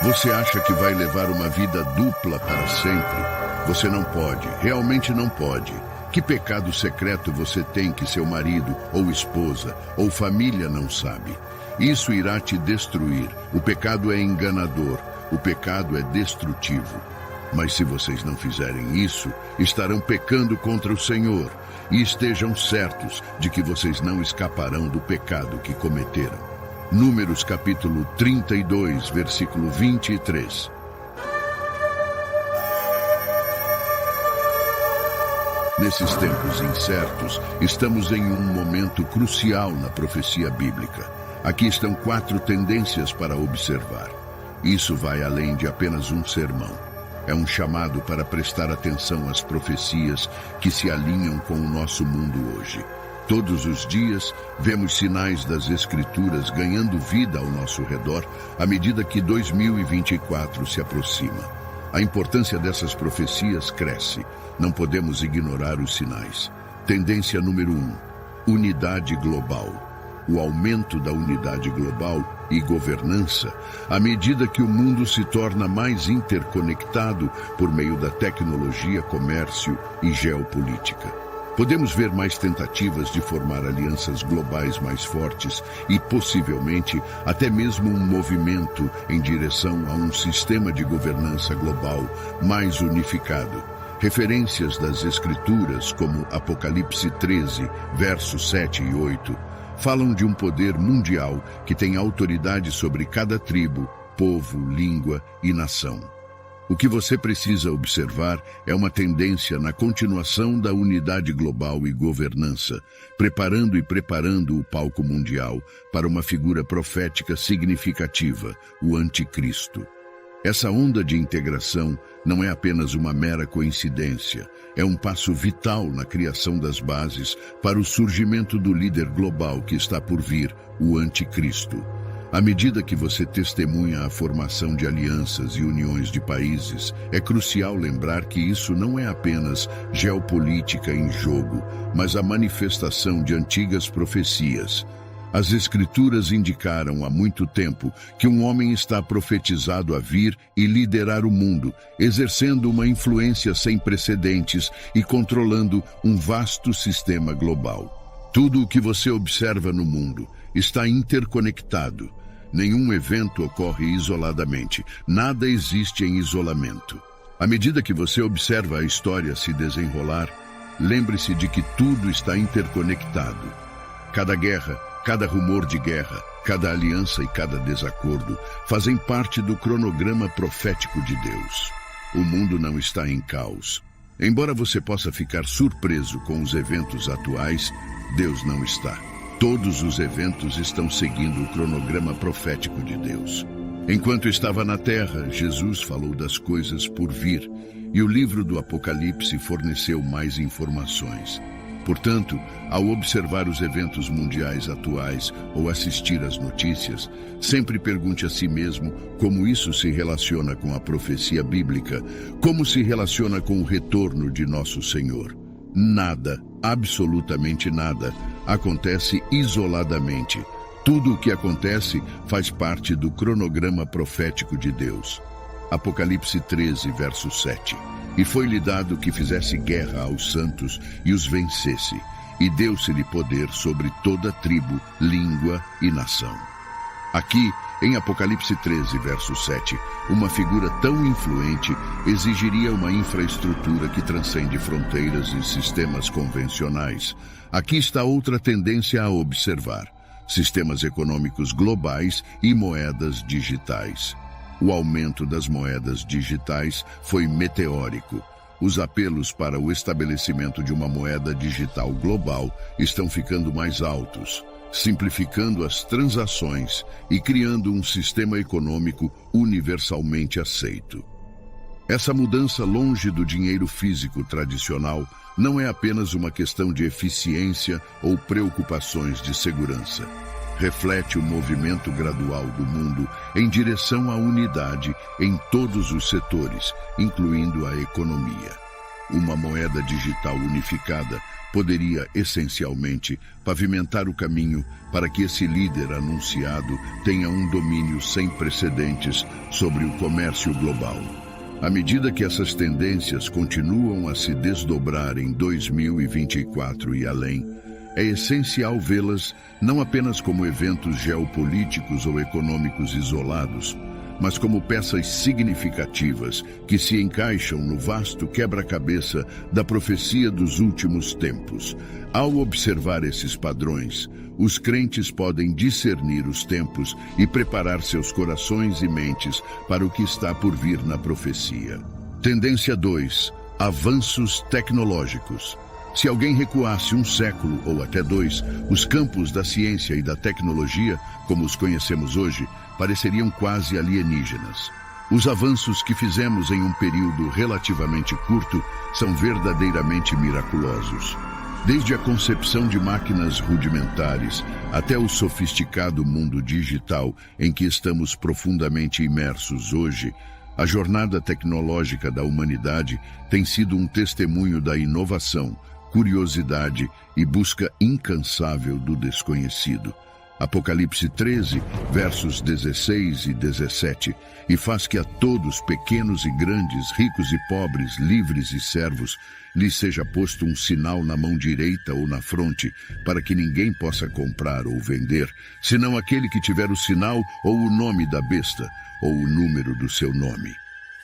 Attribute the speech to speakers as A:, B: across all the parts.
A: Você acha que vai levar uma vida dupla para sempre? Você não pode, realmente não pode. Que pecado secreto você tem que seu marido, ou esposa, ou família não sabe? Isso irá te destruir. O pecado é enganador, o pecado é destrutivo. Mas se vocês não fizerem isso, estarão pecando contra o Senhor. E estejam certos de que vocês não escaparão do pecado que cometeram. Números capítulo 32, versículo 23. Nesses tempos incertos, estamos em um momento crucial na profecia bíblica. Aqui estão 4 tendências para observar. Isso vai além de apenas um sermão. É um chamado para prestar atenção às profecias que se alinham com o nosso mundo hoje. Todos os dias, vemos sinais das Escrituras ganhando vida ao nosso redor à medida que 2024 se aproxima. A importância dessas profecias cresce. Não podemos ignorar os sinais. Tendência número 1. Unidade global. O aumento da unidade global e governança à medida que o mundo se torna mais interconectado por meio da tecnologia, comércio e geopolítica. Podemos ver mais tentativas de formar alianças globais mais fortes e, possivelmente, até mesmo um movimento em direção a um sistema de governança global mais unificado. Referências das Escrituras, como Apocalipse 13, versos 7 e 8, falam de um poder mundial que tem autoridade sobre cada tribo, povo, língua e nação. O que você precisa observar é uma tendência na continuação da unidade global e governança, preparando o palco mundial para uma figura profética significativa, o Anticristo. Essa onda de integração não é apenas uma mera coincidência, é um passo vital na criação das bases para o surgimento do líder global que está por vir, o Anticristo. À medida que você testemunha a formação de alianças e uniões de países, é crucial lembrar que isso não é apenas geopolítica em jogo, mas a manifestação de antigas profecias. As Escrituras indicaram há muito tempo que um homem está profetizado a vir e liderar o mundo, exercendo uma influência sem precedentes e controlando um vasto sistema global. Tudo o que você observa no mundo está interconectado. Nenhum evento ocorre isoladamente. Nada existe em isolamento. À medida que você observa a história se desenrolar, lembre-se de que tudo está interconectado. Cada guerra, cada rumor de guerra, cada aliança e cada desacordo fazem parte do cronograma profético de Deus. O mundo não está em caos. Embora você possa ficar surpreso com os eventos atuais, Deus não está. Todos os eventos estão seguindo o cronograma profético de Deus. Enquanto estava na terra, Jesus falou das coisas por vir, e o livro do Apocalipse forneceu mais informações. Portanto, ao observar os eventos mundiais atuais ou assistir às notícias, sempre pergunte a si mesmo como isso se relaciona com a profecia bíblica, como se relaciona com o retorno de nosso Senhor. Nada, absolutamente nada, acontece isoladamente. Tudo o que acontece faz parte do cronograma profético de Deus. Apocalipse 13, verso 7. E foi-lhe dado que fizesse guerra aos santos e os vencesse, e deu-se-lhe poder sobre toda tribo, língua e nação. Aqui, em Apocalipse 13, verso 7, uma figura tão influente exigiria uma infraestrutura que transcende fronteiras e sistemas convencionais. Aqui está outra tendência a observar: sistemas econômicos globais e moedas digitais. O aumento das moedas digitais foi meteórico. Os apelos para o estabelecimento de uma moeda digital global estão ficando mais altos, simplificando as transações e criando um sistema econômico universalmente aceito. Essa mudança longe do dinheiro físico tradicional não é apenas uma questão de eficiência ou preocupações de segurança. Reflete o movimento gradual do mundo em direção à unidade em todos os setores, incluindo a economia. uma moeda digital unificada poderia, essencialmente, pavimentar o caminho para que esse líder anunciado tenha um domínio sem precedentes sobre o comércio global. À medida que essas tendências continuam a se desdobrar em 2024 e além, é essencial vê-las não apenas como eventos geopolíticos ou econômicos isolados, mas como peças significativas que se encaixam no vasto quebra-cabeça da profecia dos últimos tempos. Ao observar esses padrões, os crentes podem discernir os tempos e preparar seus corações e mentes para o que está por vir na profecia. Tendência 2. Avanços tecnológicos. Se alguém recuasse um século ou até dois, os campos da ciência e da tecnologia, como os conhecemos hoje, pareceriam quase alienígenas. Os avanços que fizemos em um período relativamente curto são verdadeiramente miraculosos. Desde a concepção de máquinas rudimentares até o sofisticado mundo digital em que estamos profundamente imersos hoje, a jornada tecnológica da humanidade tem sido um testemunho da inovação, curiosidade e busca incansável do desconhecido. Apocalipse 13, versos 16 e 17, e faz que a todos, pequenos e grandes, ricos e pobres, livres e servos, lhes seja posto um sinal na mão direita ou na fronte, para que ninguém possa comprar ou vender, senão aquele que tiver o sinal ou o nome da besta, ou o número do seu nome.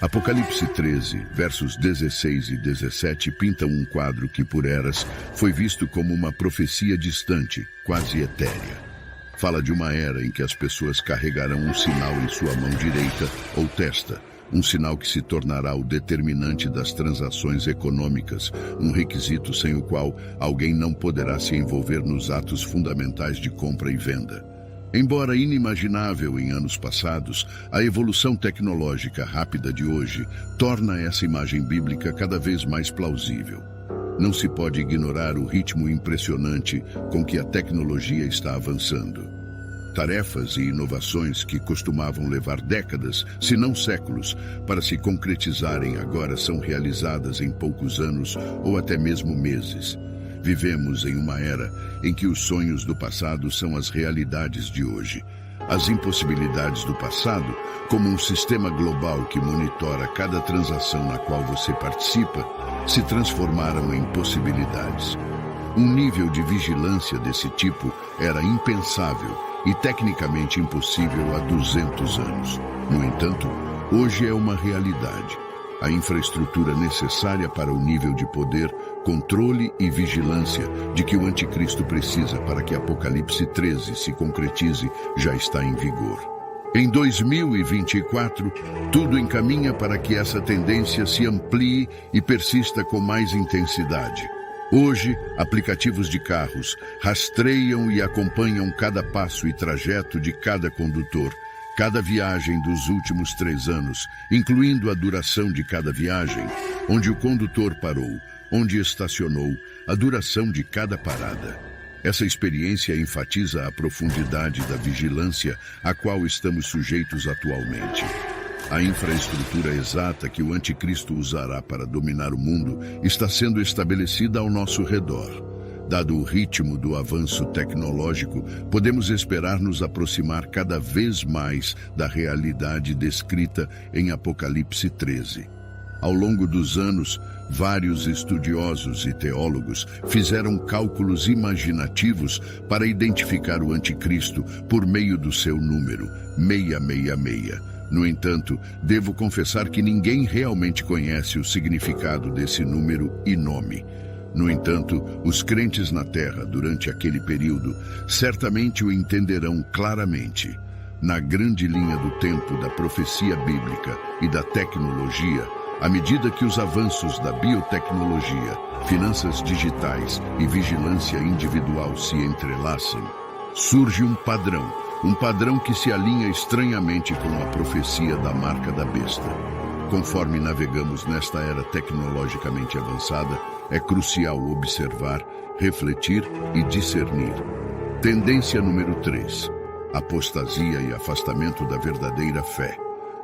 A: Apocalipse 13, versos 16 e 17 pintam um quadro que, por eras, foi visto como uma profecia distante, quase etérea. Fala de uma era em que as pessoas carregarão um sinal em sua mão direita ou testa, um sinal que se tornará o determinante das transações econômicas, um requisito sem o qual alguém não poderá se envolver nos atos fundamentais de compra e venda. Embora inimaginável em anos passados, a evolução tecnológica rápida de hoje torna essa imagem bíblica cada vez mais plausível. Não se pode ignorar o ritmo impressionante com que a tecnologia está avançando. Tarefas e inovações que costumavam levar décadas, se não séculos, para se concretizarem agora são realizadas em poucos anos ou até mesmo meses. Vivemos em uma era em que os sonhos do passado são as realidades de hoje. As impossibilidades do passado, como um sistema global que monitora cada transação na qual você participa, se transformaram em possibilidades. Um nível de vigilância desse tipo era impensável e tecnicamente impossível há 200 anos. No entanto, hoje é uma realidade. A infraestrutura necessária para o nível de poder, controle e vigilância de que o anticristo precisa para que Apocalipse 13 se concretize já está em vigor. Em 2024, tudo encaminha para que essa tendência se amplie e persista com mais intensidade. Hoje, aplicativos de carros rastreiam e acompanham cada passo e trajeto de cada condutor, cada viagem dos últimos 3 anos, incluindo a duração de cada viagem, onde o condutor parou, onde estacionou, a duração de cada parada. Essa experiência enfatiza a profundidade da vigilância a qual estamos sujeitos atualmente. A infraestrutura exata que o anticristo usará para dominar o mundo está sendo estabelecida ao nosso redor. Dado o ritmo do avanço tecnológico, podemos esperar nos aproximar cada vez mais da realidade descrita em Apocalipse 13. Ao longo dos anos, vários estudiosos e teólogos fizeram cálculos imaginativos para identificar o anticristo por meio do seu número, 666. No entanto, devo confessar que ninguém realmente conhece o significado desse número e nome. No entanto, os crentes na Terra, durante aquele período, certamente o entenderão claramente. Na grande linha do tempo da profecia bíblica e da tecnologia, à medida que os avanços da biotecnologia, finanças digitais e vigilância individual se entrelaçam, surge um padrão que se alinha estranhamente com a profecia da marca da besta. Conforme navegamos nesta era tecnologicamente avançada, é crucial observar, refletir e discernir. Tendência número 3. Apostasia e afastamento da verdadeira fé.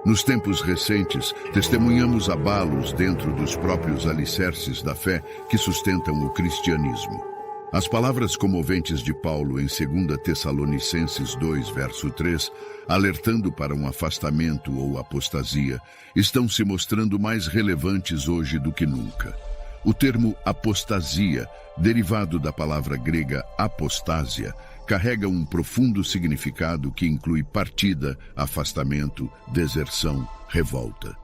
A: Nos tempos recentes, testemunhamos abalos dentro dos próprios alicerces da fé que sustentam o cristianismo. As palavras comoventes de Paulo em 2 Tessalonicenses 2, verso 3, alertando para um afastamento ou apostasia, estão se mostrando mais relevantes hoje do que nunca. O termo apostasia, derivado da palavra grega apostásia, carrega um profundo significado que inclui partida, afastamento, deserção, revolta.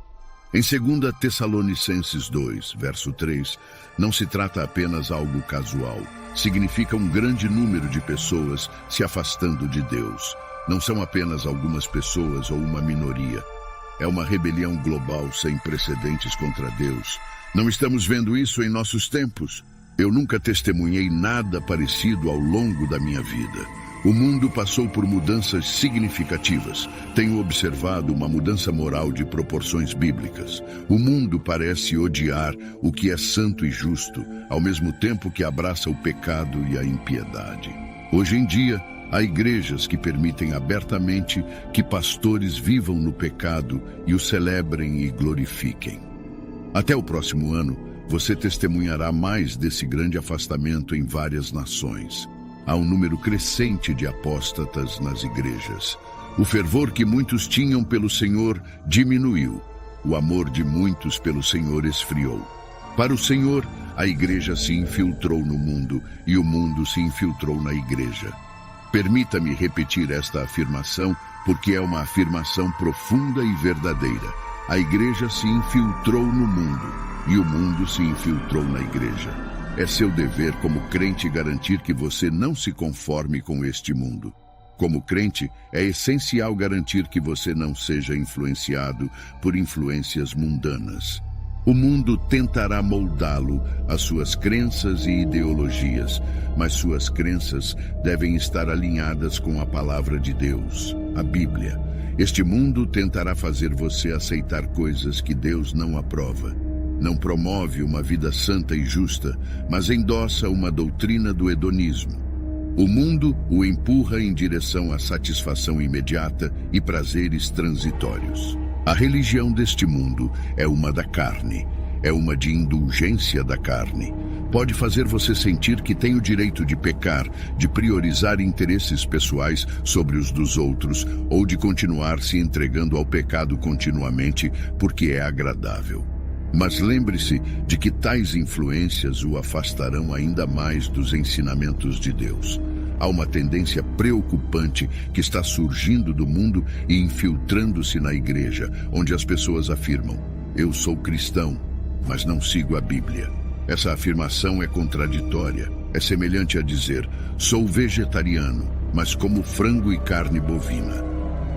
A: Em 2 Tessalonicenses 2, verso 3, não se trata apenas algo casual. Significa um grande número de pessoas se afastando de Deus. Não são apenas algumas pessoas ou uma minoria. É uma rebelião global sem precedentes contra Deus. Não estamos vendo isso em nossos tempos. Eu nunca testemunhei nada parecido ao longo da minha vida. O mundo passou por mudanças significativas. Tenho observado uma mudança moral de proporções bíblicas. O mundo parece odiar o que é santo e justo, ao mesmo tempo que abraça o pecado e a impiedade. Hoje em dia, há igrejas que permitem abertamente que pastores vivam no pecado e o celebrem e glorifiquem. Até o próximo ano, você testemunhará mais desse grande afastamento em várias nações. Há um número crescente de apóstatas nas igrejas. O fervor que muitos tinham pelo Senhor diminuiu. O amor de muitos pelo Senhor esfriou. Para o Senhor, a igreja se infiltrou no mundo e o mundo se infiltrou na igreja. Permita-me repetir esta afirmação, porque é uma afirmação profunda e verdadeira. A igreja se infiltrou no mundo e o mundo se infiltrou na igreja. É seu dever como crente garantir que você não se conforme com este mundo. Como crente, é essencial garantir que você não seja influenciado por influências mundanas. O mundo tentará moldá-lo às suas crenças e ideologias, mas suas crenças devem estar alinhadas com a palavra de Deus, a Bíblia. Este mundo tentará fazer você aceitar coisas que Deus não aprova. Não promove uma vida santa e justa, mas endossa uma doutrina do hedonismo. O mundo o empurra em direção à satisfação imediata e prazeres transitórios. A religião deste mundo é uma da carne, é uma de indulgência da carne. Pode fazer você sentir que tem o direito de pecar, de priorizar interesses pessoais sobre os dos outros ou de continuar se entregando ao pecado continuamente porque é agradável. Mas lembre-se de que tais influências o afastarão ainda mais dos ensinamentos de Deus. Há uma tendência preocupante que está surgindo do mundo e infiltrando-se na igreja, onde as pessoas afirmam: eu sou cristão, mas não sigo a Bíblia. Essa afirmação é contraditória. É semelhante a dizer: sou vegetariano, mas como frango e carne bovina.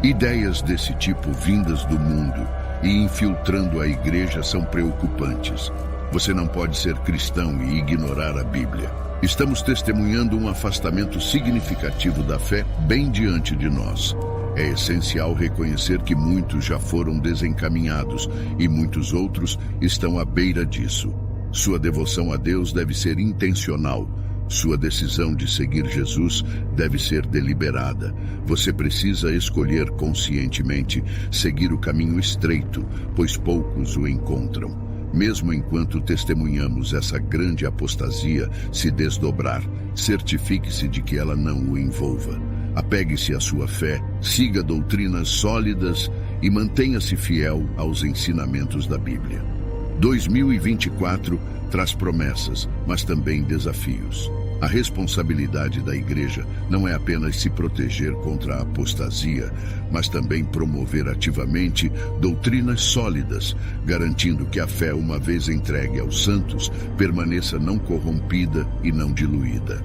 A: Ideias desse tipo vindas do mundo e infiltrando a igreja são preocupantes. Você não pode ser cristão e ignorar a Bíblia. Estamos testemunhando um afastamento significativo da fé bem diante de nós. É essencial reconhecer que muitos já foram desencaminhados e muitos outros estão à beira disso. Sua devoção a Deus deve ser intencional. Sua decisão de seguir Jesus deve ser deliberada. Você precisa escolher conscientemente seguir o caminho estreito, pois poucos o encontram. Mesmo enquanto testemunhamos essa grande apostasia se desdobrar, certifique-se de que ela não o envolva. Apegue-se à sua fé, siga doutrinas sólidas e mantenha-se fiel aos ensinamentos da Bíblia. 2024 traz promessas, mas também desafios. A responsabilidade da igreja não é apenas se proteger contra a apostasia, mas também promover ativamente doutrinas sólidas, garantindo que a fé, uma vez entregue aos santos, permaneça não corrompida e não diluída.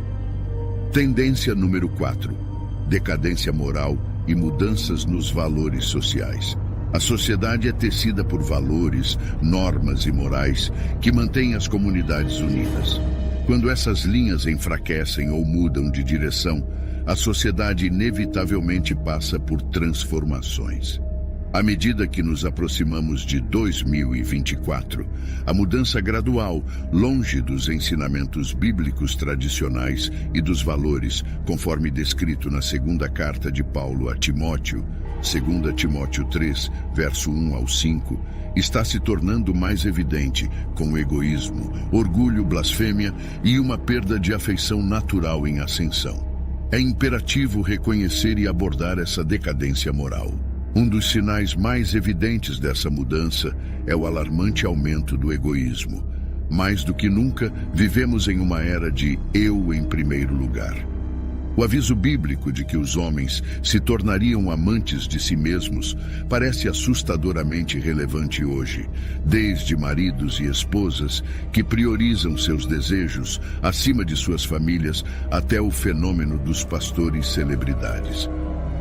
A: Tendência número 4: decadência moral e mudanças nos valores sociais. A sociedade é tecida por valores, normas e morais que mantêm as comunidades unidas. Quando essas linhas enfraquecem ou mudam de direção, a sociedade inevitavelmente passa por transformações. À medida que nos aproximamos de 2024, a mudança gradual, longe dos ensinamentos bíblicos tradicionais e dos valores, conforme descrito na segunda carta de Paulo a Timóteo, 2 Timóteo 3, verso 1 ao 5, está se tornando mais evidente com egoísmo, orgulho, blasfêmia e uma perda de afeição natural em ascensão. É imperativo reconhecer e abordar essa decadência moral. Um dos sinais mais evidentes dessa mudança é o alarmante aumento do egoísmo. Mais do que nunca, vivemos em uma era de eu em primeiro lugar. O aviso bíblico de que os homens se tornariam amantes de si mesmos parece assustadoramente relevante hoje, desde maridos e esposas que priorizam seus desejos acima de suas famílias até o fenômeno dos pastores celebridades.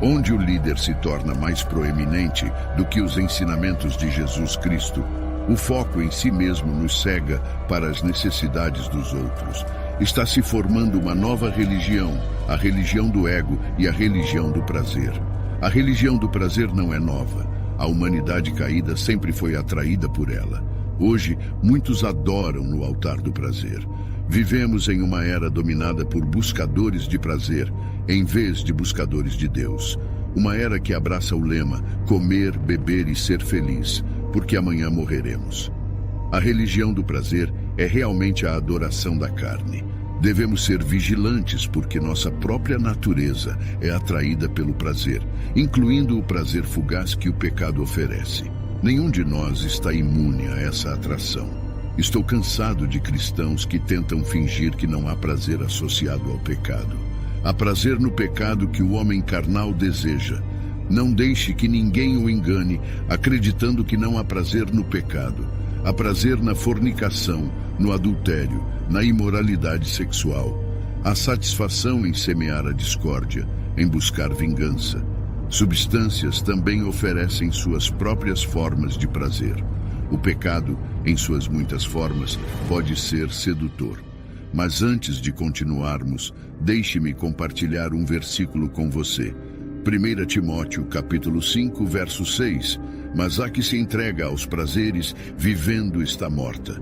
A: Onde o líder se torna mais proeminente do que os ensinamentos de Jesus Cristo, o foco em si mesmo nos cega para as necessidades dos outros. Está se formando uma nova religião, a religião do ego e a religião do prazer. A religião do prazer não é nova. A humanidade caída sempre foi atraída por ela. Hoje, muitos adoram no altar do prazer. Vivemos em uma era dominada por buscadores de prazer, em vez de buscadores de Deus. Uma era que abraça o lema, comer, beber e ser feliz, porque amanhã morreremos. A religião do prazer é realmente a adoração da carne. Devemos ser vigilantes porque nossa própria natureza é atraída pelo prazer, incluindo o prazer fugaz que o pecado oferece. Nenhum de nós está imune a essa atração. Estou cansado de cristãos que tentam fingir que não há prazer associado ao pecado. Há prazer no pecado que o homem carnal deseja. Não deixe que ninguém o engane, acreditando que não há prazer no pecado. Há prazer na fornicação, no adultério, na imoralidade sexual. Há satisfação em semear a discórdia, em buscar vingança. Substâncias também oferecem suas próprias formas de prazer. O pecado, em suas muitas formas, pode ser sedutor. Mas antes de continuarmos, deixe-me compartilhar um versículo com você. 1 Timóteo, capítulo 5, verso 6. Mas a que se entrega aos prazeres, vivendo está morta.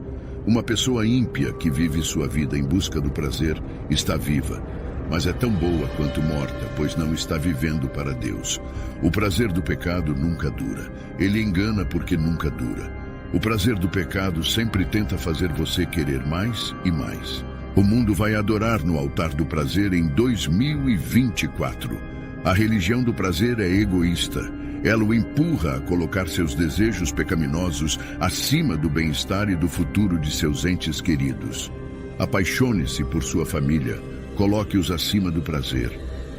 A: Uma pessoa ímpia que vive sua vida em busca do prazer está viva, mas é tão boa quanto morta, pois não está vivendo para Deus. O prazer do pecado nunca dura. Ele engana porque nunca dura. O prazer do pecado sempre tenta fazer você querer mais e mais. O mundo vai adorar no altar do prazer em 2024. A religião do prazer é egoísta. Ela o empurra a colocar seus desejos pecaminosos acima do bem-estar e do futuro de seus entes queridos. Apaixone-se por sua família, coloque-os acima do prazer.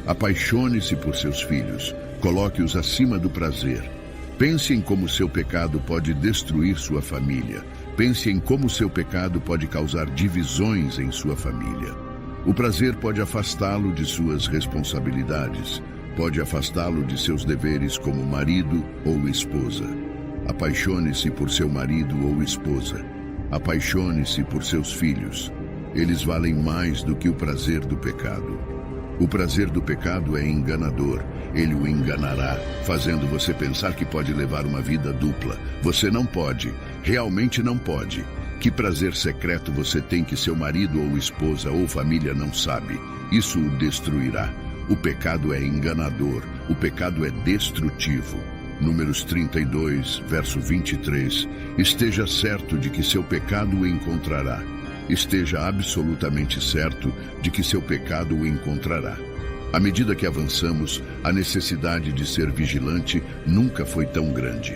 A: Apaixone-se por seus filhos, coloque-os acima do prazer. Pense em como seu pecado pode destruir sua família. Pense em como seu pecado pode causar divisões em sua família. O prazer pode afastá-lo de suas responsabilidades. Pode afastá-lo de seus deveres como marido ou esposa. Apaixone-se por seu marido ou esposa. Apaixone-se por seus filhos. Eles valem mais do que o prazer do pecado. O prazer do pecado é enganador. Ele o enganará, fazendo você pensar que pode levar uma vida dupla. Você não pode. Realmente não pode. Que prazer secreto você tem que seu marido ou esposa ou família não sabe? Isso o destruirá. O pecado é enganador, o pecado é destrutivo. Números 32, verso 23. Esteja certo de que seu pecado o encontrará. Esteja absolutamente certo de que seu pecado o encontrará. À medida que avançamos, a necessidade de ser vigilante nunca foi tão grande.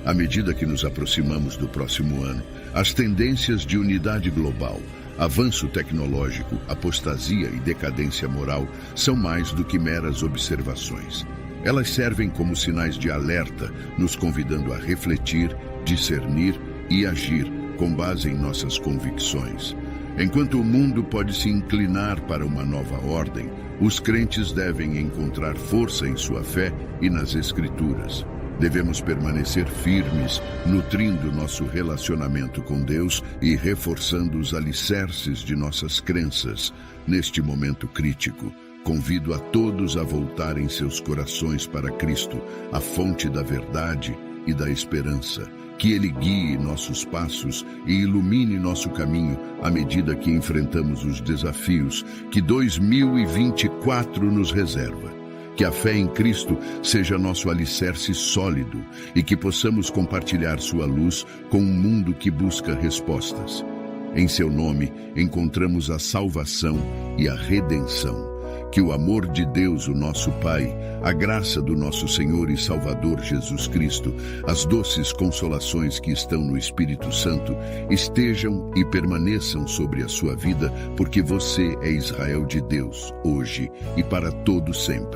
A: À medida que nos aproximamos do próximo ano, as tendências de unidade global, avanço tecnológico, apostasia e decadência moral são mais do que meras observações. Elas servem como sinais de alerta, nos convidando a refletir, discernir e agir com base em nossas convicções. Enquanto o mundo pode se inclinar para uma nova ordem, os crentes devem encontrar força em sua fé e nas Escrituras. Devemos permanecer firmes, nutrindo nosso relacionamento com Deus e reforçando os alicerces de nossas crenças. Neste momento crítico, convido a todos a voltarem seus corações para Cristo, a fonte da verdade e da esperança. Que Ele guie nossos passos e ilumine nosso caminho à medida que enfrentamos os desafios que 2024 nos reserva. Que a fé em Cristo seja nosso alicerce sólido e que possamos compartilhar sua luz com um mundo que busca respostas. Em seu nome encontramos a salvação e a redenção. Que o amor de Deus, o nosso Pai, a graça do nosso Senhor e Salvador Jesus Cristo, as doces consolações que estão no Espírito Santo, estejam e permaneçam sobre a sua vida, porque você é Israel de Deus, hoje e para todo sempre.